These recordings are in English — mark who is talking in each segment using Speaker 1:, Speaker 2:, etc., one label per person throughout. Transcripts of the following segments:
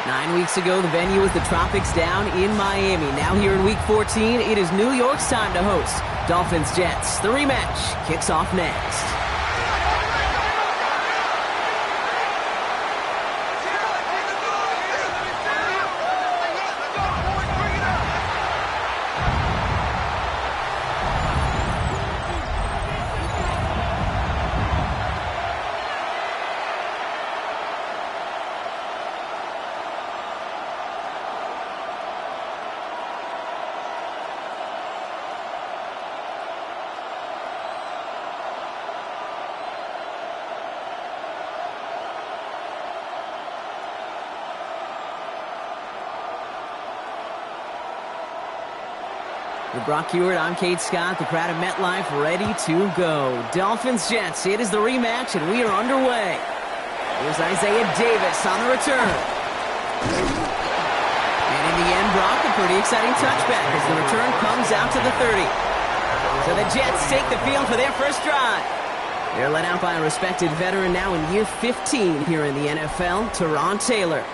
Speaker 1: 9 weeks ago, the venue was the Tropics down in Miami. Now here in Week 14, it is New York's time to host Dolphins-Jets. The rematch kicks off next. For Brock Hewitt, I'm Kate Scott. The crowd at MetLife ready to go. Dolphins-Jets, it is the rematch, and we are underway. Here's Isaiah Davis on the return. And in the end, Brock, a pretty exciting touchback as the return comes out to the 30. So the Jets take the field for their first drive. They're led out by a respected veteran now in year 15 here in the NFL, Teron Taylor.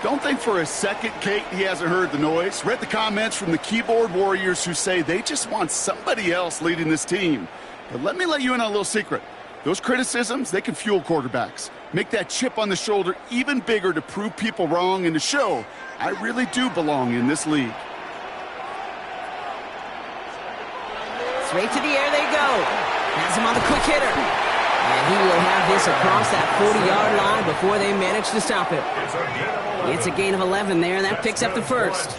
Speaker 2: Don't think for a second, Kate, he hasn't heard the noise. Read the comments from the keyboard warriors who say they just want somebody else leading this team. But let me let you in on a little secret. Those criticisms, they can fuel quarterbacks. Make that chip on the shoulder even bigger to prove people wrong and to show I really do belong in this league.
Speaker 1: Straight to the air they go. Has him on the quick hitter. And he will have this across that 40-yard line before they manage to stop it. It's a gain of 11 there, and that picks up the first.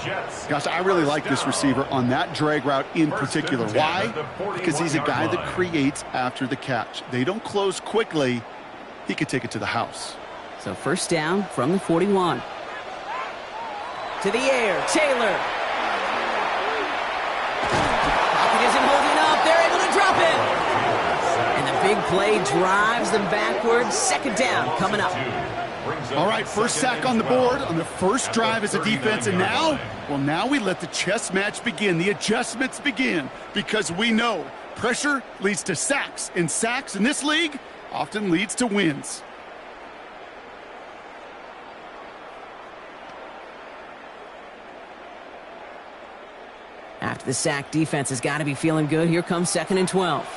Speaker 2: Gosh, I really like this receiver on that drag route in particular. Why? Because he's a guy that creates after the catch. They don't close quickly. He could take it to the house.
Speaker 1: So first down from the 41. To the air, Taylor. Pocket isn't holding up. They're able to drop it. And the big play drives them backwards. Second down coming up.
Speaker 2: All right, first sack on the board on the first drive as a defense. And now, well, now we let the chess match begin. The adjustments begin because we know pressure leads to sacks. And sacks in this league often leads to wins.
Speaker 1: After the sack, defense has got to be feeling good. Here comes 2nd and 12.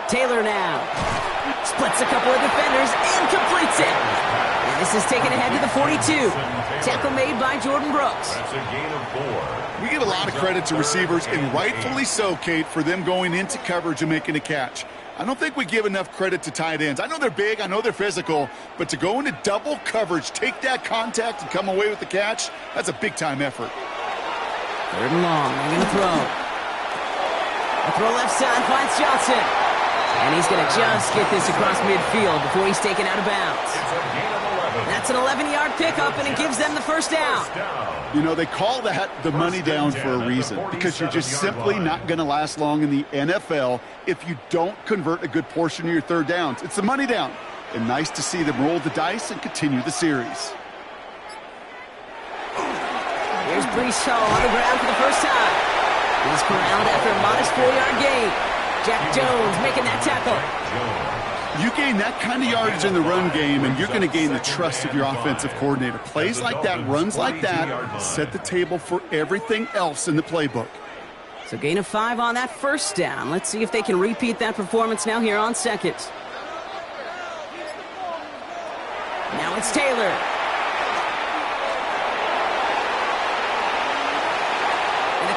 Speaker 1: Taylor now. Splits a couple of defenders and completes it. And this is taken ahead to the 42. Tackle made by Jordan Brooks.
Speaker 3: That's a gain of 4.
Speaker 2: We give a lot of credit to receivers, and rightfully so, Kate, for them going into coverage and making a catch. I don't think we give enough credit to tight ends. I know they're big, I know they're physical, but to go into double coverage, take that contact, and come away with the catch, that's a big-time effort.
Speaker 1: 3rd and long. They're going to throw. A throw left side finds Johnson. And he's going to just get this across midfield before he's taken out of bounds. That's an 11-yard pickup, and it gives them the first down.
Speaker 2: You know, they call that the money down for a reason, because you're just simply not going to last long in the NFL if you don't convert a good portion of your third downs. It's the money down. And nice to see them roll the dice and continue the series.
Speaker 1: Here's Breece Hall on the ground for the first time. He's corralled after a modest 4-yard gain. Jack Jones making that tackle.
Speaker 2: You gain that kind of yardage in the run game, and you're going to gain the trust of your offensive coordinator. Plays like that, runs like that, set the table for everything else in the playbook.
Speaker 1: So gain of 5 on that first down. Let's see if they can repeat that performance now here on 2nd. Now it's Taylor.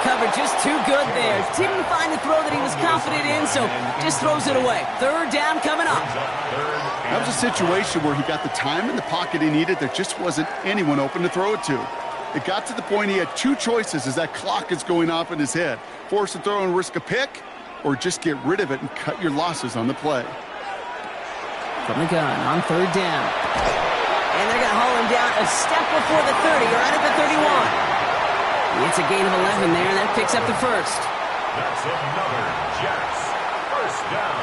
Speaker 1: Cover just too good there. Didn't find the throw that he was confident in, so just throws it away. 3rd down coming up.
Speaker 2: That was a situation where he got the time in the pocket he needed. There just wasn't anyone open to throw it to. It got to the point he had 2 choices as that clock is going off in his head. Force a throw and risk a pick, or just get rid of it and cut your losses on the play.
Speaker 1: From the gun on 3rd down. And they're going to haul him down a step before the 30, right at the 31. It's a gain of 11 there, and that picks up the first.
Speaker 3: That's another Jets. First down.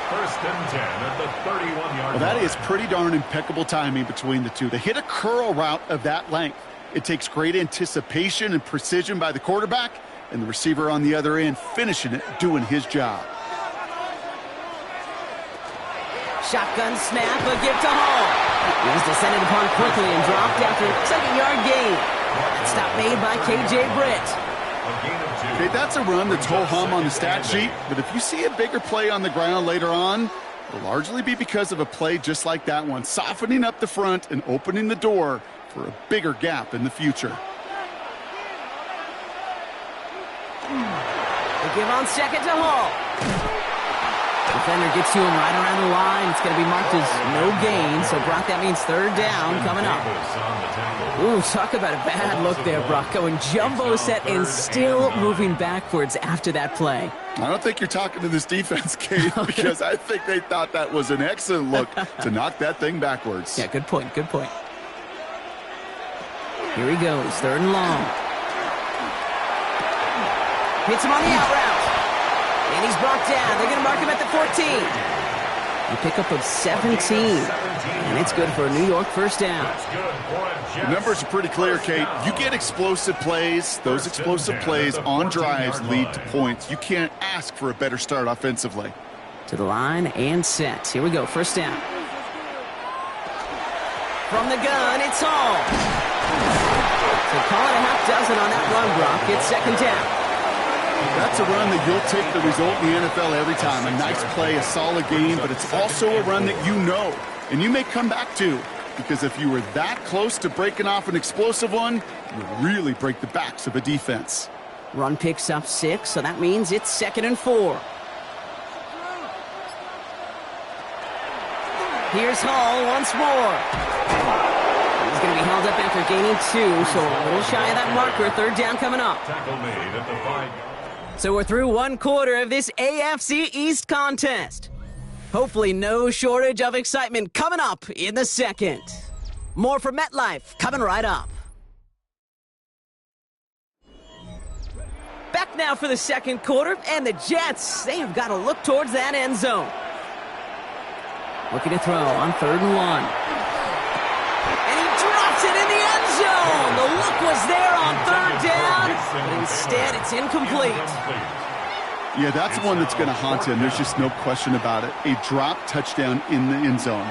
Speaker 3: 1st and 10 at the 31-yard line.
Speaker 2: Well, that is pretty darn impeccable timing between the two. They hit a curl route of that length. It takes great anticipation and precision by the quarterback, and the receiver on the other end finishing it, doing his job.
Speaker 1: Shotgun snap, a give to Hall. He was descended upon quickly and dropped after a second-yard gain. That stop made by K.J. Britt.
Speaker 2: Okay, that's a run that's ho-hum on the stat sheet, but if you see a bigger play on the ground later on, it'll largely be because of a play just like that one, softening up the front and opening the door for a bigger gap in the future.
Speaker 1: They give on second to Hall. Defender gets to him right around the line. It's going to be marked as no gain, so Brock, that means third down coming up. Ooh, talk about a bad look there, Brock. Going jumbo set and still moving backwards after that play.
Speaker 2: I don't think you're talking to this defense, Kate, because I think they thought that was an excellent look to knock that thing backwards.
Speaker 1: Yeah, good point, good point. Here he goes, third and long. Hits him on the out route. And he's brought down. They're going to mark him at the 14. A pickup of 17. And it's good for a New York first down.
Speaker 2: The numbers are pretty clear, Kate. You get explosive plays. Those explosive plays on drives lead to points. You can't ask for a better start offensively.
Speaker 1: To the line and set. Here we go, first down. From the gun, it's Hall. So call it a half dozen on that run, Brock. It's second down.
Speaker 2: That's a run that you'll take the result in the NFL every time. A nice play, a solid game, but it's also a run that you know, and you may come back to, because if you were that close to breaking off an explosive one, you really break the backs of a defense.
Speaker 1: Run picks up 6, so that means it's 2nd and 4. Here's Hall once more. He's going to be held up after gaining 2, so a little shy of that marker. Third down coming up.
Speaker 3: Tackle made at the 5.
Speaker 1: So we're through one quarter of this AFC East contest. Hopefully no shortage of excitement coming up in the second. More from MetLife coming right up. Back now for the second quarter, and the Jets, they have got to look towards that end zone. Looking to throw on 3rd and 1. And he drops it in the end zone. The look was there on 3rd down, but instead it's incomplete.
Speaker 2: Yeah, that's one that's going to haunt him. There's just no question about it. A drop touchdown in the end zone.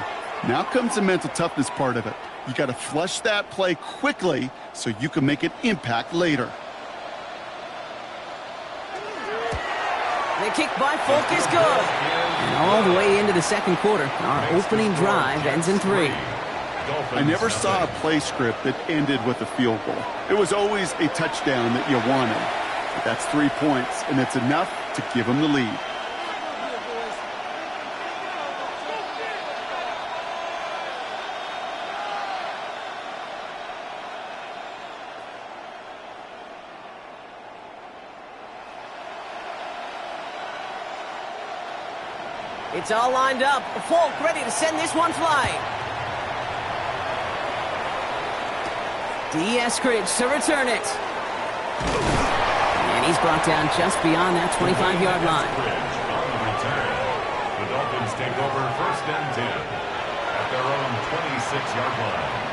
Speaker 2: Now comes the mental toughness part of it. You got to flush that play quickly so you can make an impact later.
Speaker 1: The kick by Folk is good. And all the way into the second quarter, our opening drive ends in 3.
Speaker 2: I never saw a play script that ended with a field goal. It was always a touchdown that you wanted. But that's 3 points, and it's enough to give them the lead.
Speaker 1: It's all lined up. Folk ready to send this one flying. Eskridge to return it. And he's brought down just beyond that 25-yard line.
Speaker 3: On the return, the Dolphins take over 1st and 10 at their own 26-yard line.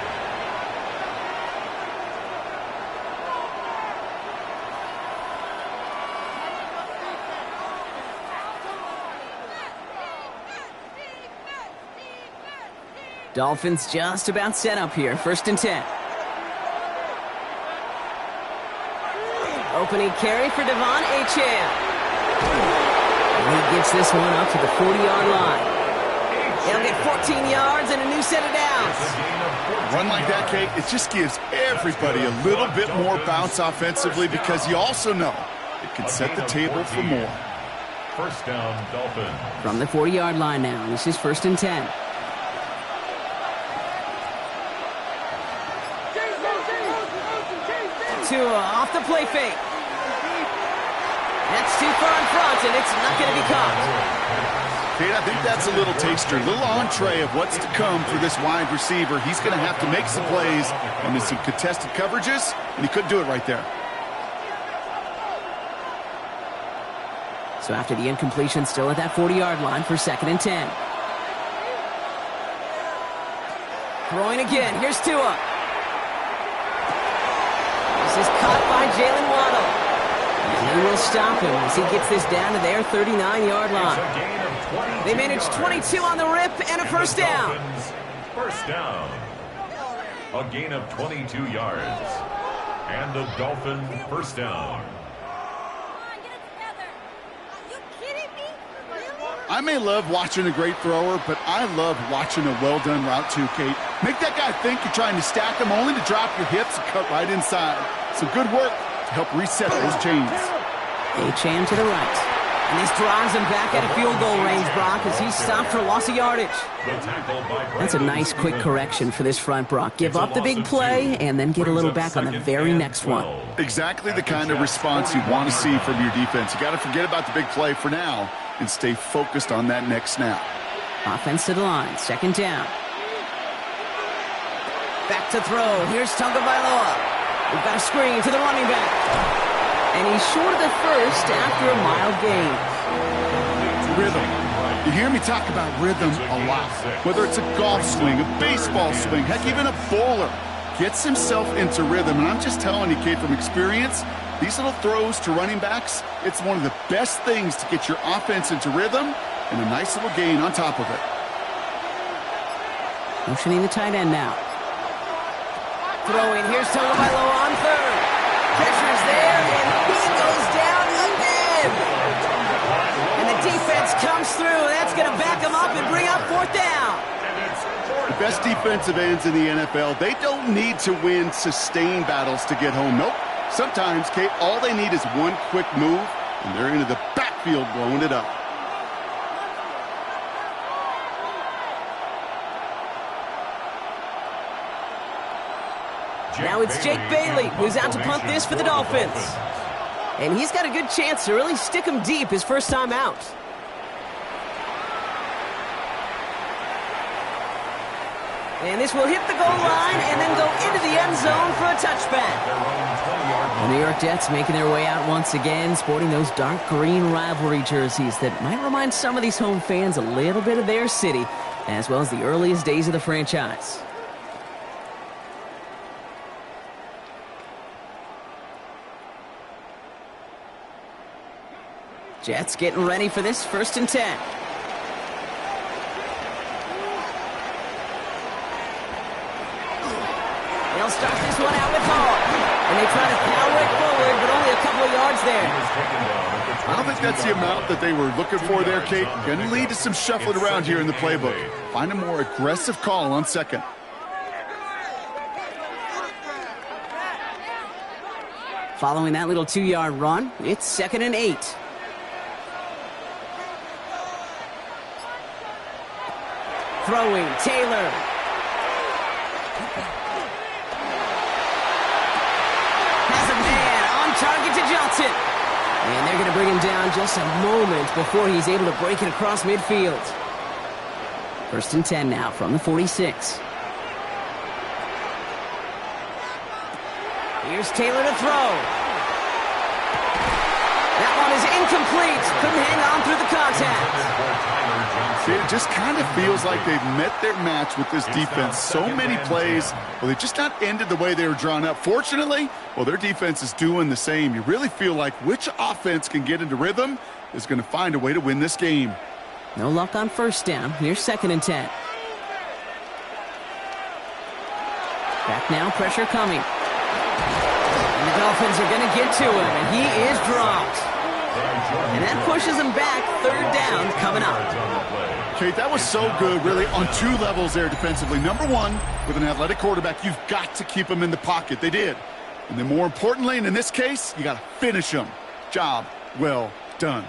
Speaker 1: Dolphins just about set up here. 1st and 10. Opening carry for Devon Achane. And he gets this one up to the 40-yard line. They'll get 14 yards and a new set of downs.
Speaker 2: A run like that, Kate, it just gives everybody a little bit more bounce offensively because you also know it can set the table for more.
Speaker 3: 1st down, Dolphins.
Speaker 1: From the 40-yard line now. This is 1st and 10. Off the play fake. That's too far in front, and it's not going to be caught.
Speaker 2: Kate, I think that's a little taster, a little entree of what's to come for this wide receiver. He's going to have to make some plays into some contested coverages, and he couldn't do it right there.
Speaker 1: So after the incompletion, still at that 40-yard line for 2nd and 10. Throwing again. Here's Tua. This is caught by Jalen Waddle. And he will stop him as he gets this down to their 39-yard line.
Speaker 3: It's a gain of
Speaker 1: They managed 22 on the rip and a first down.
Speaker 3: Dolphins, first down. A gain of 22 yards. And the Dolphin first down.
Speaker 2: I may love watching a great thrower, but I love watching a well-done route too, Kate. Make that guy think you're trying to stack him only to drop your hips and cut right inside. Some good work to help reset those chains.
Speaker 1: Achane to the right. And this drives him back at a field goal range, Brock, as he's stopped for loss of yardage. That's a nice quick correction for this front, Brock. Give up the big play and then get a little back on the very next one.
Speaker 2: Exactly the kind of response you want to see from your defense. You got to forget about the big play for now and stay focused on that next snap.
Speaker 1: Offense to the line, second down. Back to throw. Here's Tagovailoa. We've got a screen to the running back. And he's short of the first after a mild gain.
Speaker 2: Rhythm. You hear me talk about rhythm a lot. Whether it's a golf swing, a baseball swing, heck, even a bowler gets himself into rhythm. And I'm just telling you, Kate, from experience, these little throws to running backs, it's one of the best things to get your offense into rhythm and a nice little gain on top of it.
Speaker 1: Motioning the tight end now. Throwing. Here's Tagovailoa on third. Pressure's there, and he goes down again. And the defense comes through. That's going to back him up and bring up fourth down.
Speaker 2: The best defensive ends in the NFL, they don't need to win sustained battles to get home. Nope. Sometimes, Kate, all they need is one quick move, and they're into the backfield blowing it up.
Speaker 1: Now it's Jake Bailey, who's out to punt this for the Dolphins. And he's got a good chance to really stick him deep his first time out. And this will hit the goal line and then go into the end zone for a touchback. The New York Jets making their way out once again, sporting those dark green rivalry jerseys that might remind some of these home fans a little bit of their city, as well as the earliest days of the franchise. Jets getting ready for this first and 10. They'll start this one out with Hall. And they try to power it forward, but only a couple of yards there.
Speaker 2: I don't think that's the amount that they were looking for there, Kate. Going to lead to some shuffling around here in the playbook. Find a more aggressive call on second.
Speaker 1: Following that little 2-yard run, it's second and 8. Throwing, Taylor. Has a man on target to Johnson. And they're going to bring him down just a moment before he's able to break it across midfield. First and 10 now from the 46. Here's Taylor to throw. That one is incomplete. Couldn't hang on through the contact.
Speaker 2: It just kind of feels like they've met their match with this defense. So many plays, well, they just not ended the way they were drawn up. Fortunately, well, their defense is doing the same. You really feel like which offense can get into rhythm is going to find a way to win this game.
Speaker 1: No luck on first down. Here's second and 10. Back now, pressure coming. And the Dolphins are going to get to him, and he is dropped. And that pushes him back. Third down coming up.
Speaker 2: Kate, that was so good, really, on two levels there defensively. Number one, with an athletic quarterback, you've got to keep him in the pocket. They did. And then more importantly, and in this case, you got to finish him. Job well done.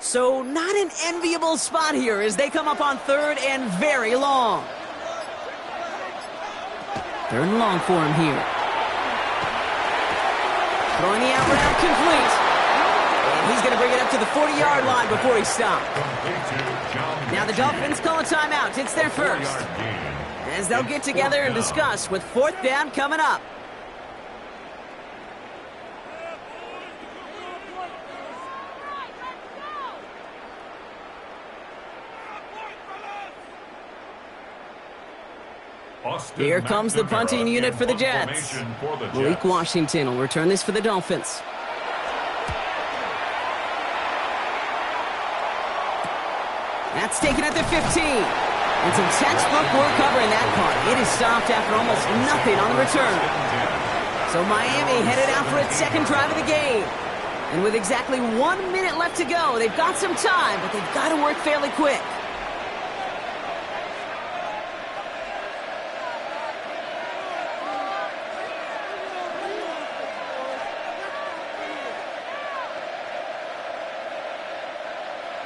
Speaker 1: So not an enviable spot here as they come up on third and very long. Third and long for him here. Throwing the out route complete. And he's going to bring it up to the 40-yard line before he stopped. Now the Dolphins call a timeout. It's their first. As they'll get together and discuss with fourth down coming up. Here comes the punting unit for the Jets. Malik Washington will return this for the Dolphins. That's taken at the 15. And some textbook work covering that part. It is stopped after almost nothing on the return. So Miami headed out for its second drive of the game. And with exactly 1 minute left to go, they've got some time, but they've got to work fairly quick.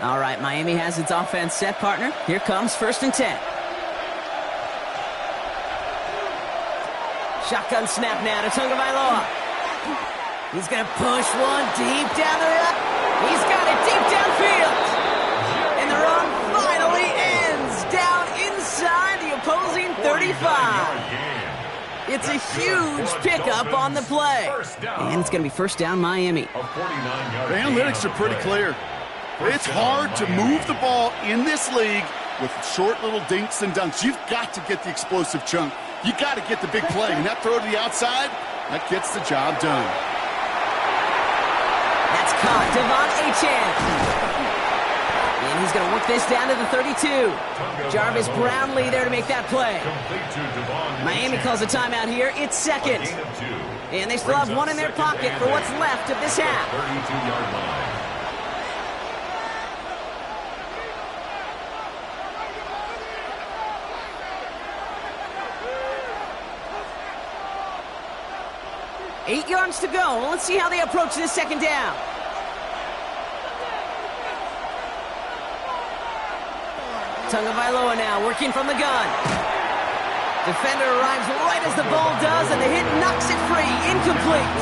Speaker 1: All right, Miami has its offense set, partner. Here comes 1st and 10. Shotgun snap now to Tagovailoa. He's going to push one deep down the road. He's got it deep downfield. And the run finally ends down inside the opposing 35. It's a huge pickup on the play. And it's going to be 1st down Miami.
Speaker 2: The analytics are pretty clear. It's hard to move the ball in this league with short little dinks and dunks. You've got to get the explosive chunk. You got to get the big play. And that throw to the outside, that gets the job done.
Speaker 1: That's caught. Devon Achane. And he's going to work this down to the 32. Jarvis Brownlee there to make that play. Miami calls a timeout here. It's 2nd. And they still have one in their pocket for what's left of this half.
Speaker 3: 32-yard line.
Speaker 1: Eight yards to go. Well, let's see how they approach this 2nd down. Tagovailoa now working from the gun. Defender arrives right as the ball does, and the hit knocks it free. Incomplete.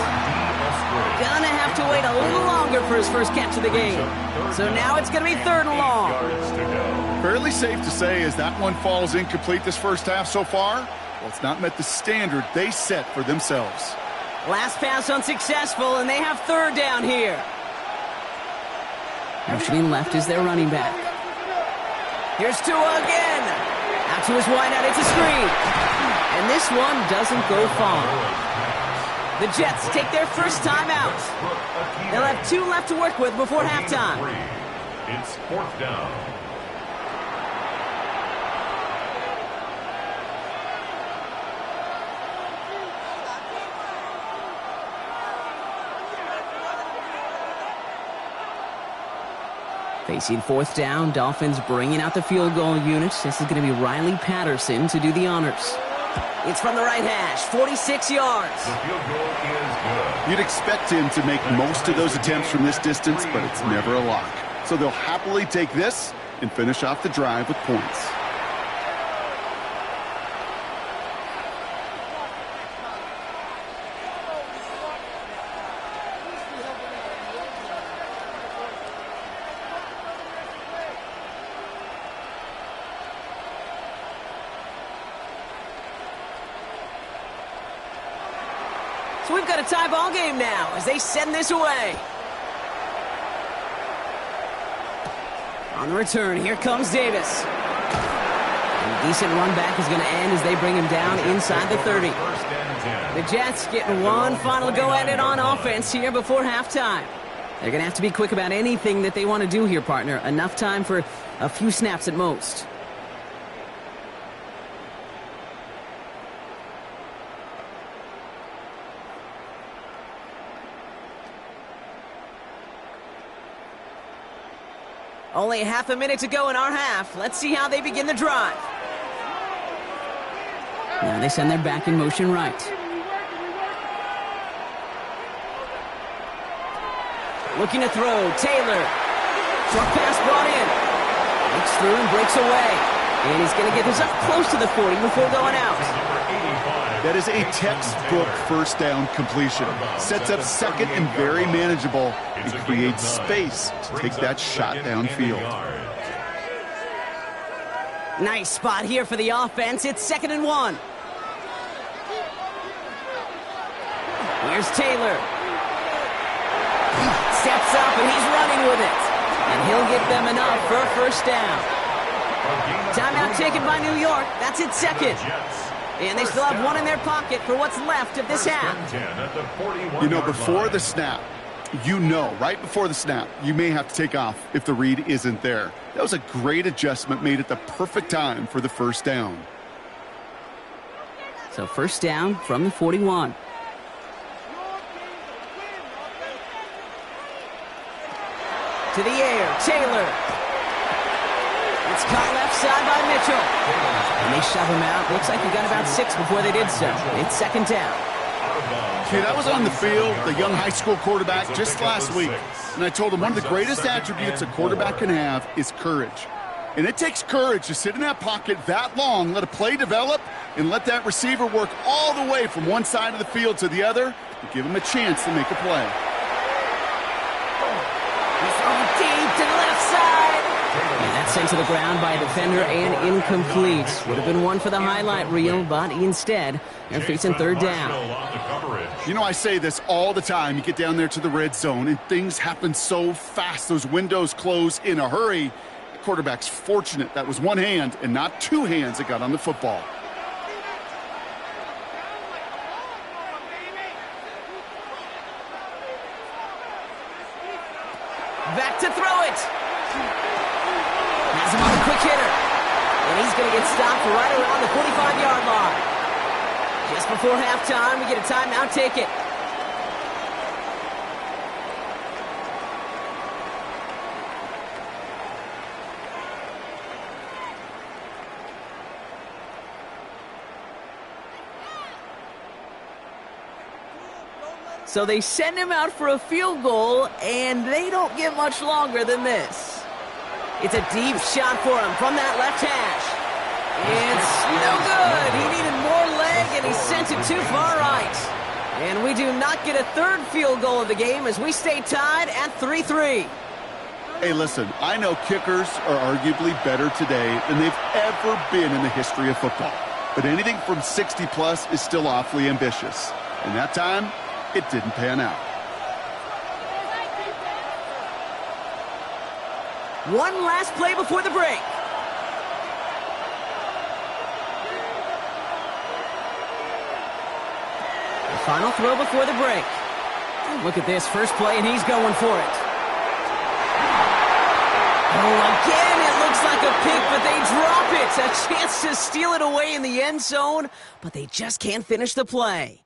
Speaker 1: Gonna have to wait a little longer for his first catch of the game. So now it's going to be 3rd and long.
Speaker 2: Fairly safe to say as that one falls incomplete this first half so far, well, it's not met the standard they set for themselves.
Speaker 1: Last pass unsuccessful, and they have 3rd down here. Motioning left is their running back. Here's Tua again. Out to his wideout, it's a screen. And this one doesn't go far. The Jets take their first time out. They'll have 2 left to work with before halftime.
Speaker 3: It's 4th down.
Speaker 1: Facing 4th down, Dolphins bringing out the field goal unit. This is going to be Riley Patterson to do the honors. It's from the right hash, 46 yards.
Speaker 3: The field goal is good.
Speaker 2: You'd expect him to make most of those attempts from this distance, but it's never a lock. So they'll happily take this and finish off the drive with points.
Speaker 1: So we've got a tie ball game now as they send this away. On the return, here comes Davis. And a decent run back is going to end as they bring him down inside the 30. The Jets getting one final go at it on offense here before halftime. They're going to have to be quick about anything that they want to do here, partner. Enough time for a few snaps at most. Only half a minute to go in our half. Let's see how they begin the drive. Now they send their back in motion right. Looking to throw. Taylor. Short pass brought in. Breaks through and breaks away. And he's going to get this up close to the 40 before going out.
Speaker 2: That is a textbook first down completion. Sets up second and very manageable and creates space to take that shot downfield.
Speaker 1: Nice spot here for the offense. It's 2nd and 1. Here's Taylor. Steps up and he's running with it. And he'll get them enough for a first down. Timeout taken by New York. That's its 2nd. And they still have one in their pocket for what's left of this half.
Speaker 2: You know, before the snap, right before the snap, you may have to take off if the read isn't there. That was a great adjustment made at the perfect time for the first down.
Speaker 1: So first down from the 41. To the air, Taylor. It's caught left side by Mitchell. And they shove him out. Looks like he got about 6 before they did so. It's second down.
Speaker 2: Kid, I was on the field, the young high school quarterback, just last week. And I told him one of the greatest attributes a quarterback can have is courage. And it takes courage to sit in that pocket that long, let a play develop, and let that receiver work all the way from one side of the field to the other to give him a chance to make a play.
Speaker 1: He's throwing deep to the left side. And that's sent to the ground by a defender and incomplete. Would have been one for the highlight reel, but instead, they're facing third down.
Speaker 2: You know, I say this all the time. You get down there to the red zone, and things happen so fast. Those windows close in a hurry. The quarterback's fortunate that was one hand and not two hands that got on the football.
Speaker 1: Back to throw it. Has him on a quick hitter. And he's going to get stopped right around the 45-yard line. Just before halftime, we get a timeout. Take it. So they send him out for a field goal, and they don't get much longer than this. It's a deep shot for him from that left hash. It's no good. He needed more leg, and he sent it too far right. And we do not get a third field goal of the game as we stay tied at 3-3.
Speaker 2: Hey, listen, I know kickers are arguably better today than they've ever been in the history of football. But anything from 60-plus is still awfully ambitious. And that time, it didn't pan out.
Speaker 1: One last play before the break. The final throw before the break. Look at this first play, and he's going for it. Oh, again, it looks like a pick, but they drop it. A chance to steal it away in the end zone, but they just can't finish the play.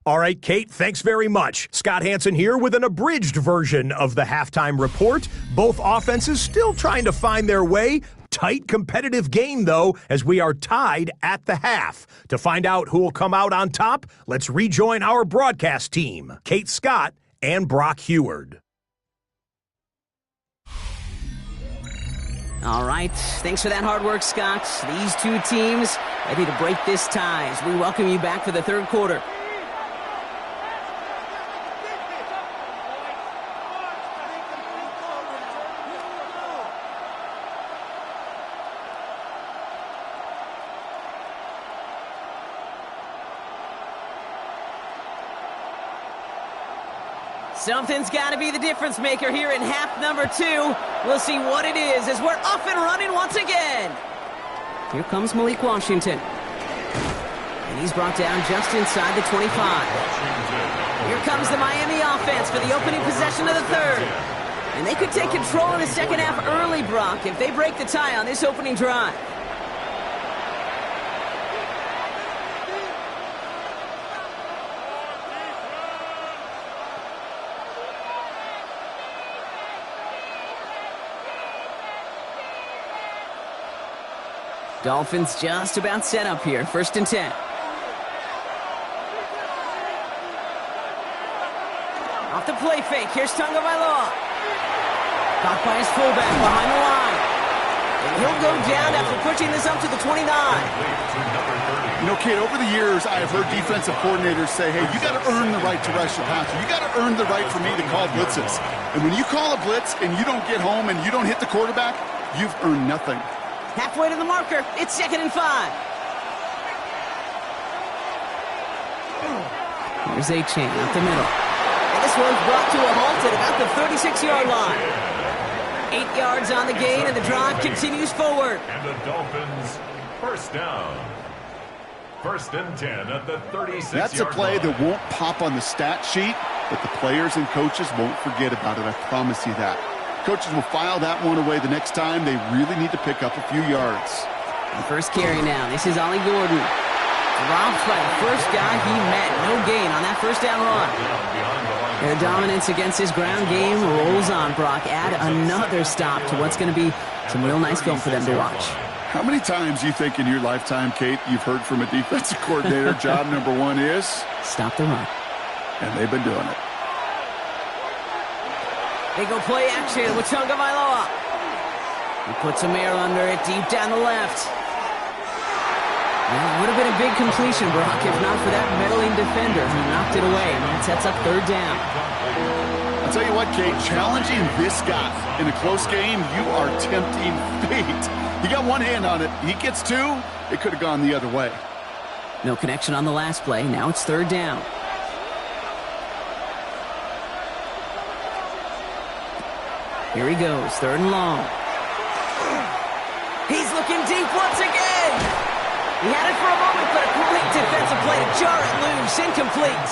Speaker 4: All right, Kate, thanks very much. Scott Hansen here with an abridged version of the halftime report. Both offenses still trying to find their way. Tight competitive game, though, as we are tied at the half. To find out who will come out on top, let's rejoin our broadcast team, Kate Scott and Brock Heward.
Speaker 1: All right, thanks for that hard work, Scott. These two teams ready to break this tie as we welcome you back for the third quarter. Something's got to be the difference maker here in half number 2. We'll see what it is as we're off and running once again. Here comes Malik Washington. And he's brought down just inside the 25. Here comes the Miami offense for the opening possession of the third. And they could take control in the second half early, Brock, if they break the tie on this opening drive. Dolphins just about set up here. 1st and 10. Off the play fake. Here's Tonga Bailoa. Caught by his fullback behind the line. And he'll go down after pushing this up to the 29.
Speaker 2: You know, kid, over the years, I have heard defensive coordinators say, hey, you got to earn the right to rush your passer. You got to earn the right for me to call blitzes. And when you call a blitz and you don't get home and you don't hit the quarterback, you've earned nothing.
Speaker 1: Halfway to the marker. It's 2nd and 5. Here's A-Chain up the middle. And this one's brought to a halt at about the 36-yard line. 8 yards on the gain, and the drive continues forward.
Speaker 3: And the Dolphins First down. 1st and 10 at the 36-yard line.
Speaker 2: That's a play that won't pop on the stat sheet, but the players and coaches won't forget about it. I promise you that. Coaches will file that one away the next time. They really need to pick up a few yards.
Speaker 1: The first carry now. This is Ollie Gordon. Dropped by the first guy he met. No gain on that first down run. Their dominance against his ground game rolls on, Brock. Add another stop to what's going to be some real nice film for them to watch.
Speaker 2: How many times do you think in your lifetime, Kate, you've heard from a defensive coordinator, job number one is?
Speaker 1: Stop the run.
Speaker 2: And they've been doing it.
Speaker 1: They go play action with Tagovailoa. He puts some air under it deep down the left. Well, it would have been a big completion, Brock, if not for that meddling defender who knocked it away. And that sets up 3rd down.
Speaker 2: I'll tell you what, Kate, challenging this guy in a close game, you are tempting fate. He got one hand on it. He gets 2. It could have gone the other way.
Speaker 1: No connection on the last play. Now it's 3rd down. Here he goes, 3rd and long. He's looking deep once again. He had it for a moment, but a great defensive play to jar it loose. Incomplete.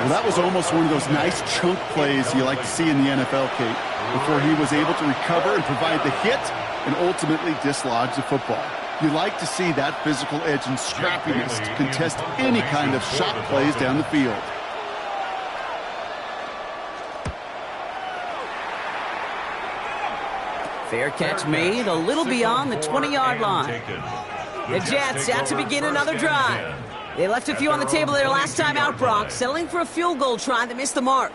Speaker 2: Well, that was almost one of those nice chunk plays you like to see in the NFL, Kate, before he was able to recover and provide the hit and ultimately dislodge the football. You like to see that physical edge and scrappiness to contest any kind of shot plays down the field.
Speaker 1: Fair catch made, a little beyond the 20-yard line. The Jets out to begin another drive. They left a few on the table their last time out, Brock, settling for a field goal try that missed the mark.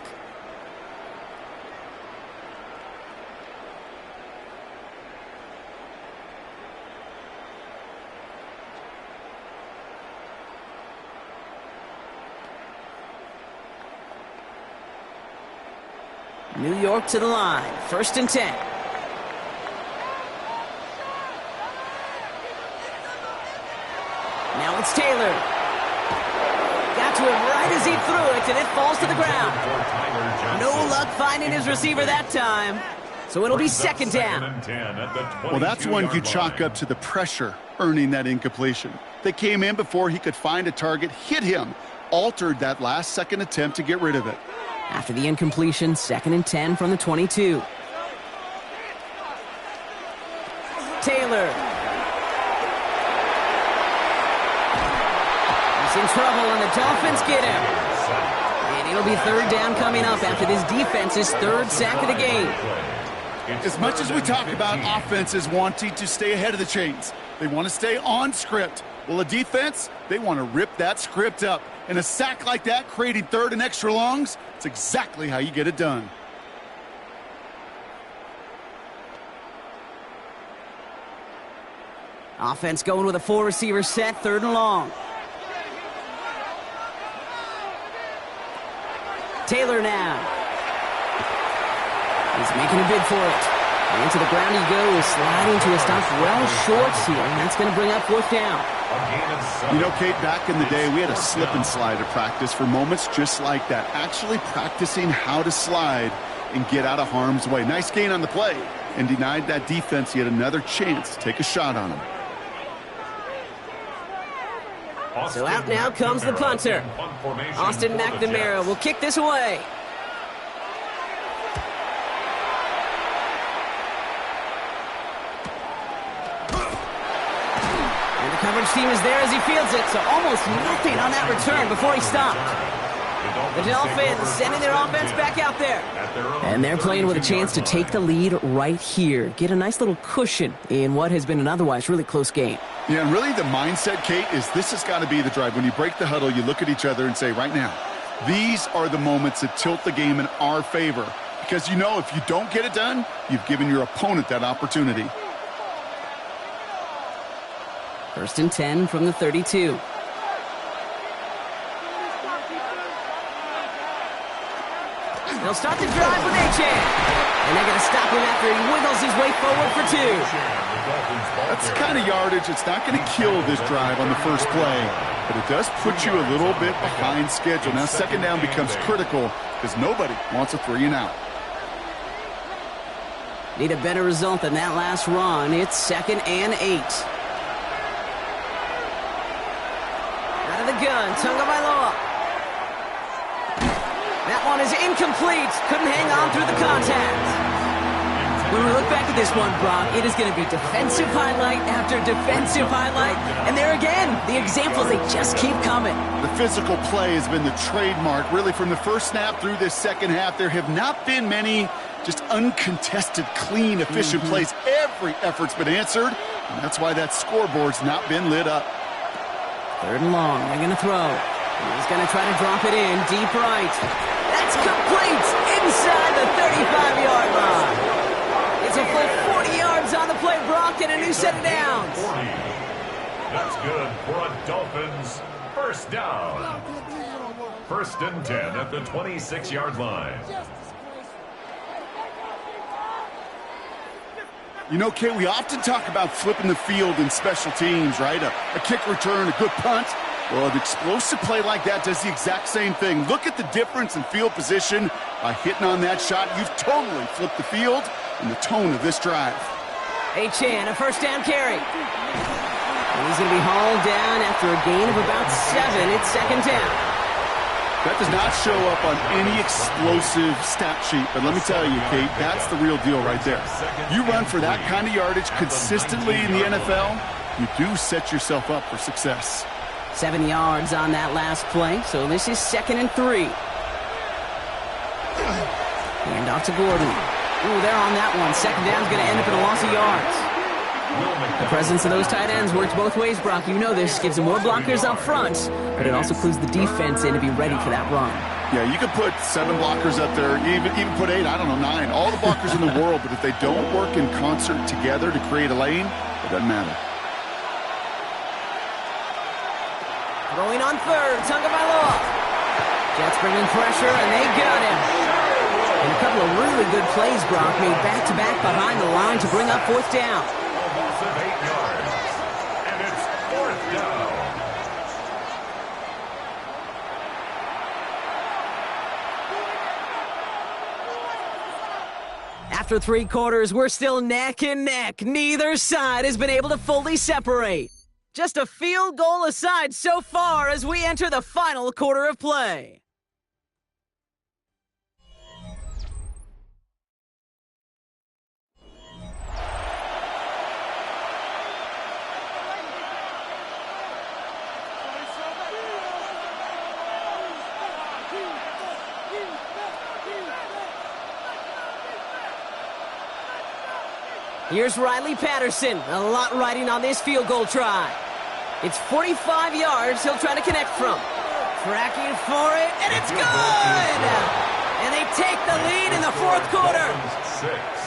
Speaker 1: New York to the line, 1st and 10. Now it's Taylor. Got to him right as he threw it, and it falls to the ground. No luck finding his receiver that time. So it'll be 2nd down.
Speaker 2: Well, that's one you chalk up to the pressure earning that incompletion. They came in before he could find a target, hit him, altered that last-second attempt to get rid of it.
Speaker 1: After the incompletion, 2nd and 10 from the 22. Taylor. In trouble, and the Dolphins get him. And it'll be 3rd down coming up after this defense's 3rd sack of the game.
Speaker 2: As much as we talk about offenses wanting to stay ahead of the chains, they want to stay on script. Well, a defense, they want to rip that script up. And a sack like that, creating 3rd and extra longs, it's exactly how you get it done.
Speaker 1: Offense going with a 4-receiver set, 3rd and long. Taylor now. He's making a bid for it. And into the ground he goes, sliding to a stop well short here. And that's going to bring up 4th down.
Speaker 2: You know, Kate, back in the day, we had a slip and slide at practice for moments just like that. Actually practicing how to slide and get out of harm's way. Nice gain on the play, and denied that defense yet another chance to take a shot on him.
Speaker 1: So out now comes the punter. Austin McNamara will kick this away. And the coverage team is there as he fields it, so almost nothing on that return before he stopped. The Dolphins sending their offense back out there. And they're playing with a chance to take the lead right here. Get a nice little cushion in what has been an otherwise really close game.
Speaker 2: Yeah, and really the mindset, Kate, is this has got to be the drive. When you break the huddle, you look at each other and say, right now, these are the moments that tilt the game in our favor. Because you know if you don't get it done, you've given your opponent that opportunity.
Speaker 1: 1st and 10 from the 32. They'll start the drive with Achane. And they're going to stop him after he wiggles his way forward for 2.
Speaker 2: That's the kind of yardage it's not going to kill this drive on the first play, but it does put you a little bit behind schedule. Now 2nd down becomes critical because nobody wants a 3 and out.
Speaker 1: Need a better result than that last run. It's 2nd and 8. Out of the gun, Tagovailoa. That one is incomplete. Couldn't hang on through the contact. When we look back at this one, Brock, it is going to be defensive highlight after defensive highlight. And there again, the examples, they just keep coming.
Speaker 2: The physical play has been the trademark. Really, from the first snap through this second half, there have not been many just uncontested, clean, efficient plays. Every effort's been answered, and that's why that scoreboard's not been lit up.
Speaker 1: 3rd and long. They're going to throw. He's going to try to drop it in deep right. That's complete inside the 35-yard line. It's a full 40 yards on the play, Brock, and a new set of downs.
Speaker 3: 40. That's good for a Dolphins first down. 1st and 10 at the 26-yard line.
Speaker 2: You know, Kate, we often talk about flipping the field in special teams, right? A kick return, a good punt. Well, an explosive play like that does the exact same thing. Look at the difference in field position by hitting on that shot. You've totally flipped the field and the tone of this drive.
Speaker 1: Achane, a 1st down carry. And he's going to be hauled down after a gain of about 7. It's 2nd down.
Speaker 2: That does not show up on any explosive stat sheet, but let me tell you, Kate, that's the real deal right there. You run for that kind of yardage consistently in the NFL, you do set yourself up for success.
Speaker 1: 7 yards on that last play, so this is 2nd and 3. Hand off to Gordon. Ooh, they're on that one. 2nd down's going to end up in a loss of yards. The presence of those tight ends works both ways, Brock. You know this. Gives them more blockers up front, but it also clues the defense in to be ready for that run.
Speaker 2: Yeah, you could put 7 blockers up there, even put 8, I don't know, 9. All the blockers in the world, but if they don't work in concert together to create a lane, it doesn't matter.
Speaker 1: Throwing on 3rd, Tagovailoa. Jets bringing pressure, and they got him. And a couple of really good plays, Brock, made back-to-back behind the line to bring up 4th down.
Speaker 3: Almost 8 yards. And it's 4th down.
Speaker 1: After 3 quarters, we're still neck and neck. Neither side has been able to fully separate. Just a field goal aside so far as we enter the final quarter of play. Here's Riley Patterson. A lot riding on this field goal try. It's 45 yards he'll try to connect from. Tracking for it, and it's good! And they take the lead in the 4th quarter.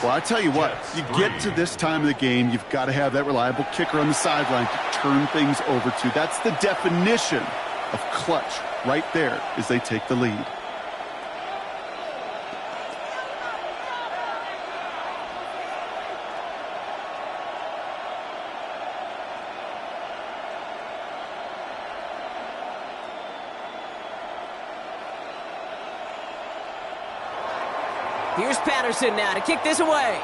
Speaker 2: Well, I tell you what, you get to this time of the game, you've got to have that reliable kicker on the sideline to turn things over to. That's the definition of clutch right there as they take the lead.
Speaker 1: Here's Patterson now to kick this away.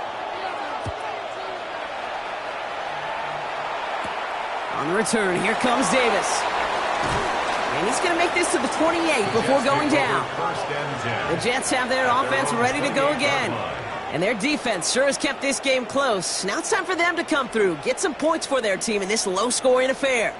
Speaker 1: On the return, here comes Davis. And he's going to make this to the 28 before going down. The Jets have their offense ready to go again. And their defense sure has kept this game close. Now it's time for them to come through, get some points for their team in this low-scoring affair.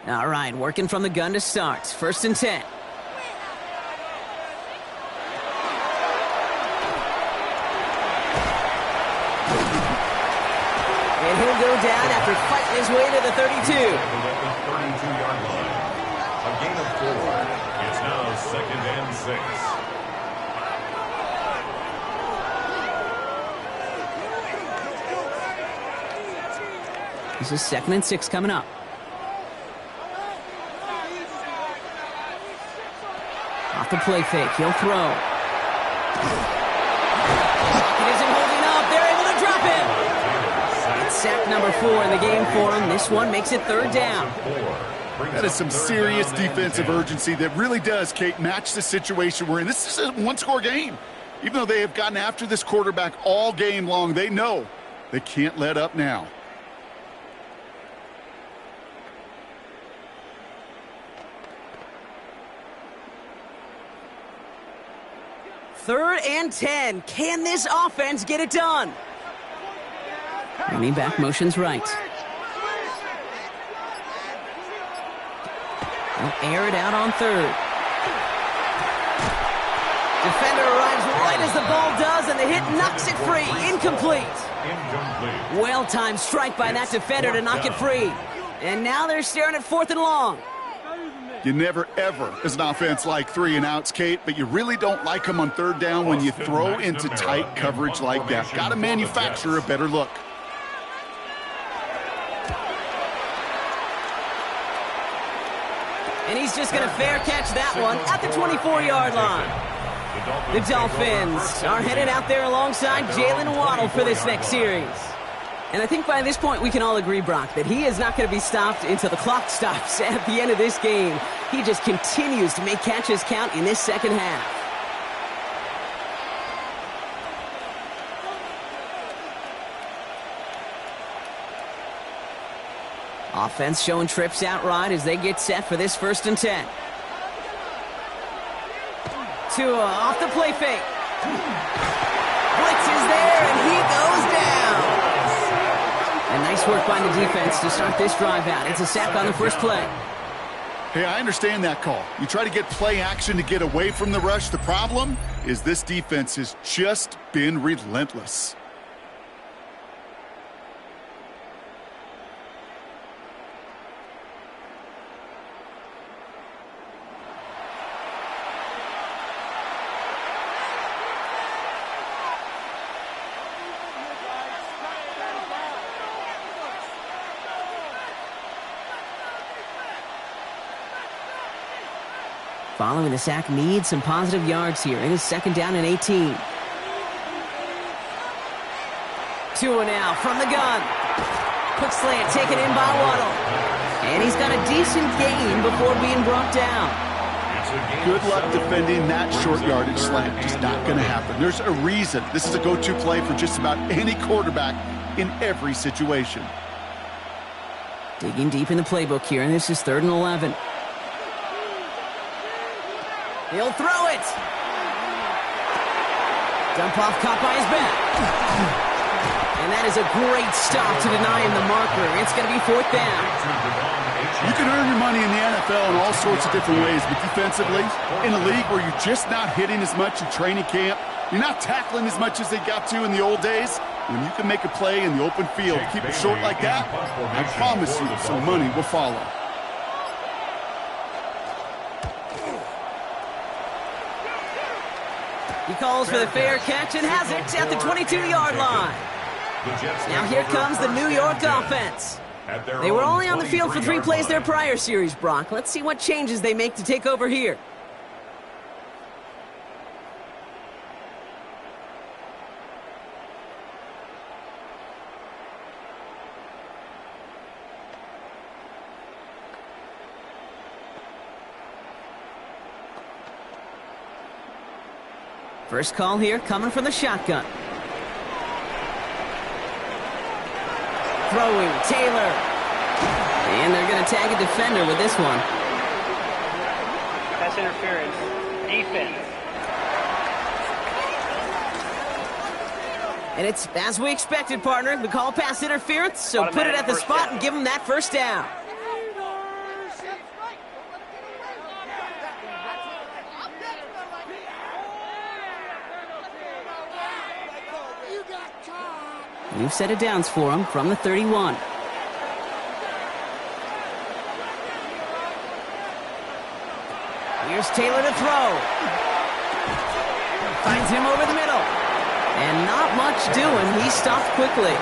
Speaker 1: All right, working from the gun to start. 1st and 10. And he'll go down after fighting his way to the 32.
Speaker 3: At the 32-yard line. A gain of 4. It's now 2nd and 6.
Speaker 1: This is 2nd and 6 coming up. Off the play fake, he'll throw. Pocket isn't holding up, they're able to drop him. It's sack number 4 in the game for him. This one makes it 3rd down.
Speaker 2: That is some serious defensive urgency that really does, Kate, match the situation we're in. This is a one-score game. Even though they have gotten after this quarterback all game long, they know they can't let up now.
Speaker 1: Third and 10. Can this offense get it done? Running back motions right. They'll air it out on third. Defender arrives right as the ball does, and the hit knocks it free. Incomplete. Well-timed strike by that defender to knock it free. And now they're staring at 4th and long.
Speaker 2: You never, ever, as an offense, like 3 and outs, Kate, but you really don't like them on 3rd down when you throw into tight coverage like that. Got to manufacture a better look.
Speaker 1: And he's just going to fair catch that one at the 24-yard line. The Dolphins are headed out there alongside Jalen Waddle for this next series. And I think by this point we can all agree, Brock, that he is not going to be stopped until the clock stops at the end of this game. He just continues to make catches count in this second half. Offense showing trips outright as they get set for this 1st and 10. Tua off the play fake. Blitz is there, and he goes down. And nice work by the defense to start this drive out. It's a sack on the first play.
Speaker 2: Hey, I understand that call. You try to get play action to get away from the rush. The problem is this defense has just been relentless.
Speaker 1: Following the sack needs some positive yards here. It is 2nd down and 18. Tua now from the gun. Quick slant taken in by Waddle. And he's got a decent gain before being brought down.
Speaker 2: Good luck defending that short yardage slant. Just not going to happen. There's a reason this is a go-to play for just about any quarterback in every situation.
Speaker 1: Digging deep in the playbook here, and this is 3rd and 11. He'll throw it. Dump off caught by his back. And that is a great stop to deny him the marker. It's going to be 4th down.
Speaker 2: You can earn your money in the NFL in all sorts of different ways, but defensively, in a league where you're just not hitting as much in training camp, you're not tackling as much as they got to in the old days, when you can make a play in the open field, keep it short like that, I promise you some money will follow.
Speaker 1: He calls for the fair catch and has it at the 22-yard line. Now here comes the New York offense. They were only on the field for 3 plays their prior series, Brock. Let's see what changes they make to take over here. First call here coming from the shotgun. Throwing, Taylor. And they're going to tag a defender with this one.
Speaker 5: Pass interference. Defense.
Speaker 1: And it's as we expected, partner. The call pass interference, so put it at the spot and give them that 1st down. New set of downs for him from the 31. Here's Taylor to throw. Finds him over the middle. And not much doing. He stopped quickly.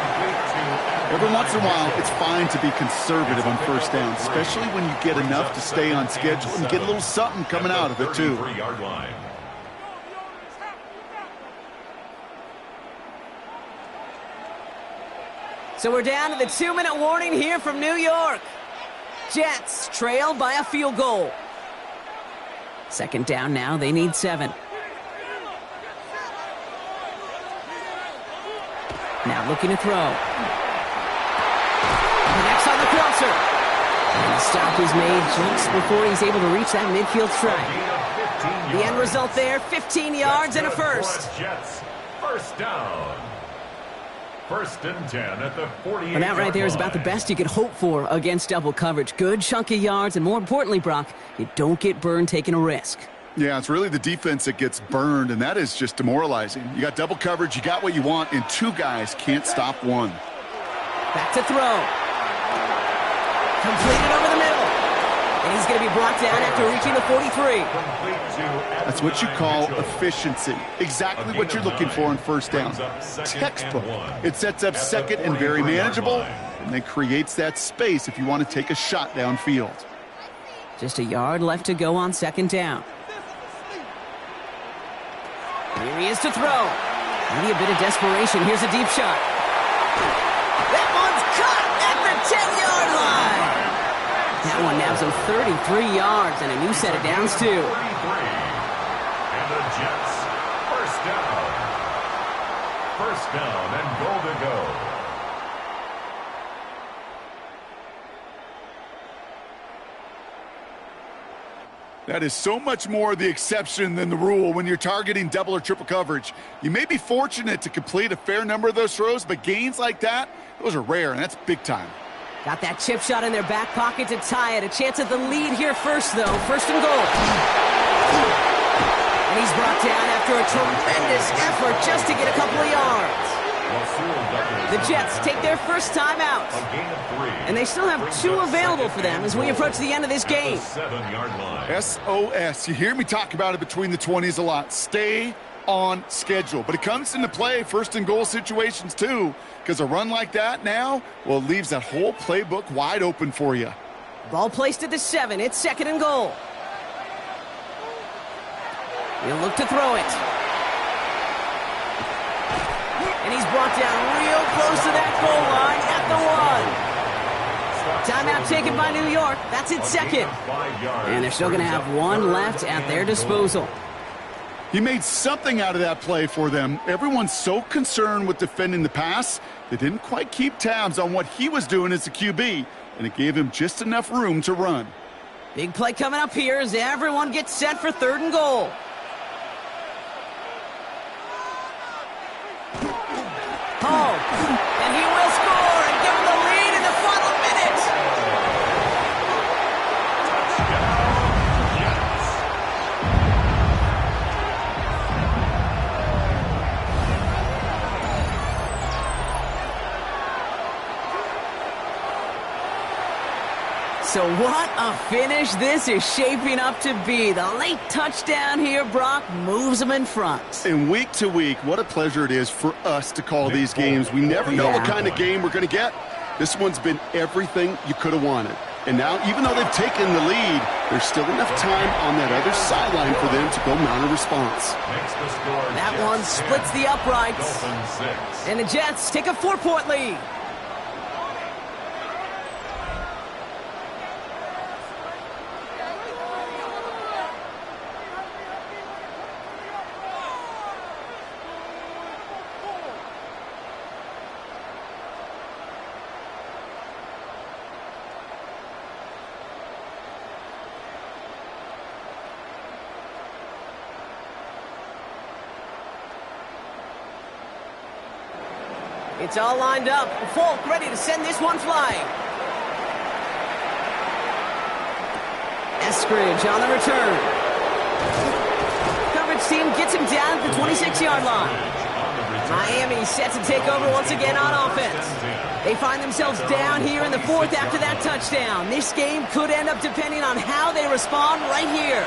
Speaker 2: Every once in a while, it's fine to be conservative on 1st down, especially when you get enough to stay on schedule and get a little something coming out of it, too.
Speaker 1: So we're down to the 2-minute warning here from New York. Jets trail by a field goal. Second down now, they need 7. Now looking to throw. Next on the crosser. And the stop is made just before he's able to reach that midfield strike. The end result there, 15 yards and a first.
Speaker 3: Jets, first down. First and 10 at the 48.
Speaker 1: And that right there is about the best you could hope for against double coverage. Good chunky yards, and more importantly, Brock, you don't get burned taking a risk.
Speaker 2: Yeah, it's really the defense that gets burned, and that is just demoralizing. You got double coverage, you got what you want, and 2 guys can't stop one.
Speaker 1: Back to throw. Completed over the middle. And he's going to be brought down after reaching the 43.
Speaker 2: That's what you call efficiency. Exactly what you're looking for in first down. Textbook. It sets up second and very manageable, and then creates that space if you want to take a shot downfield.
Speaker 1: Just a yard left to go on second down. Here he is to throw. Maybe a bit of desperation. Here's a deep shot. That one's caught at the 10-yard line. That one nabs him 33 yards and a new set of downs, too.
Speaker 3: And the Jets, first down. First down and goal to go.
Speaker 2: That is so much more the exception than the rule when you're targeting double or triple coverage. You may be fortunate to complete a fair number of those throws, but gains like that, those are rare, and that's big time.
Speaker 1: Got that chip shot in their back pocket to tie it. A chance at the lead here first, though. First and goal. And he's brought down after a tremendous effort just to get a couple of yards. The Jets take their first time out. And they still have 2 available for them as we approach the end of this game.
Speaker 2: SOS. You hear me talk about it between the 20s a lot. Stay on schedule. But it comes into play first and goal situations too, because a run like that now, well, it leaves that whole playbook wide open for you.
Speaker 1: Ball placed at the 7. It's second and goal. He'll look to throw it. And he's brought down real close to that goal line at the 1. Timeout taken by New York. That's its second. And they're still going to have 1 left at their disposal.
Speaker 2: He made something out of that play for them. Everyone's so concerned with defending the pass, they didn't quite keep tabs on what he was doing as a QB, and it gave him just enough room to run.
Speaker 1: Big play coming up here as everyone gets set for third and goal. And he will score and give him the lead in the final minute. So what a finish this is shaping up to be. The late touchdown here, Brock, moves them in front.
Speaker 2: And week to week, what a pleasure it is for us to call these games. We never know what kind of game we're going to get. This one's been everything you could have wanted. And now, even though they've taken the lead, there's still enough time on that other sideline for them to go mount a response.
Speaker 1: That one splits the uprights. And the Jets take a 4-point lead. It's all lined up. Folk ready to send this one flying. Eskridge on the return. Coverage team gets him down at the 26-yard line. Miami set to take over once again on offense. They find themselves down here in the 4th after that touchdown. This game could end up depending on how they respond right here.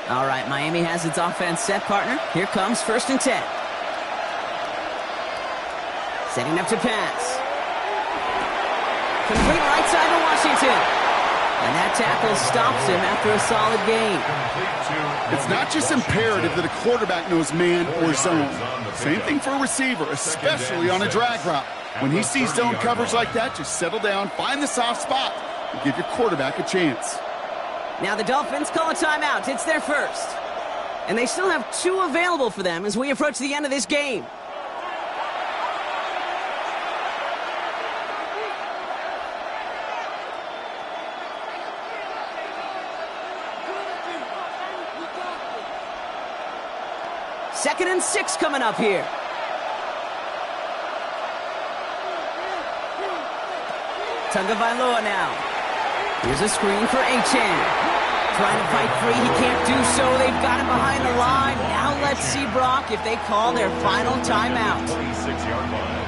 Speaker 1: All right, Miami has its offense set, partner. Here comes first and 10. Setting up to pass. Complete right side to Washington. And that tackle stops him after a solid gain.
Speaker 2: It's not just imperative that a quarterback knows man or zone. Same thing for a receiver, especially on a drag route. When he sees zone coverage like that, just settle down, find the soft spot, and give your quarterback a chance.
Speaker 1: Now the Dolphins call a timeout. It's their first. And they still have 2 available for them as we approach the end of this game. Second and 6 coming up here. Tagovailoa now. Here's a screen for Achane. Trying to fight free. He can't do so. They've got him behind the line. Now let's see, Brock, if they call their final timeout.
Speaker 3: 26-yard line.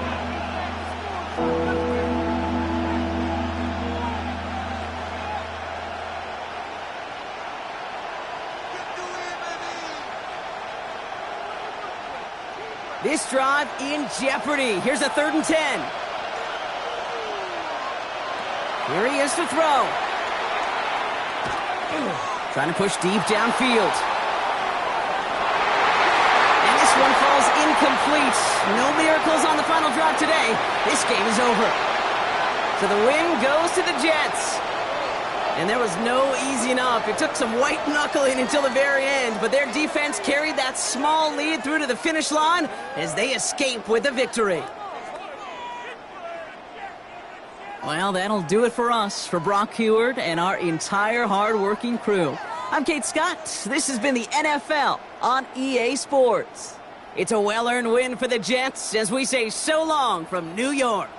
Speaker 1: This drive in jeopardy. Here's a 3rd and 10. Here he is to throw. Trying to push deep downfield. And this one falls incomplete. No miracles on the final drive today. This game is over. So the win goes to the Jets. And there was no easing up. It took some white knuckling until the very end, but their defense carried that small lead through to the finish line as they escape with the victory. Well, that'll do it for us, for Brock Heward and our entire hard-working crew. I'm Kate Scott. This has been the NFL on EA Sports. It's a well-earned win for the Jets as we say so long from New York.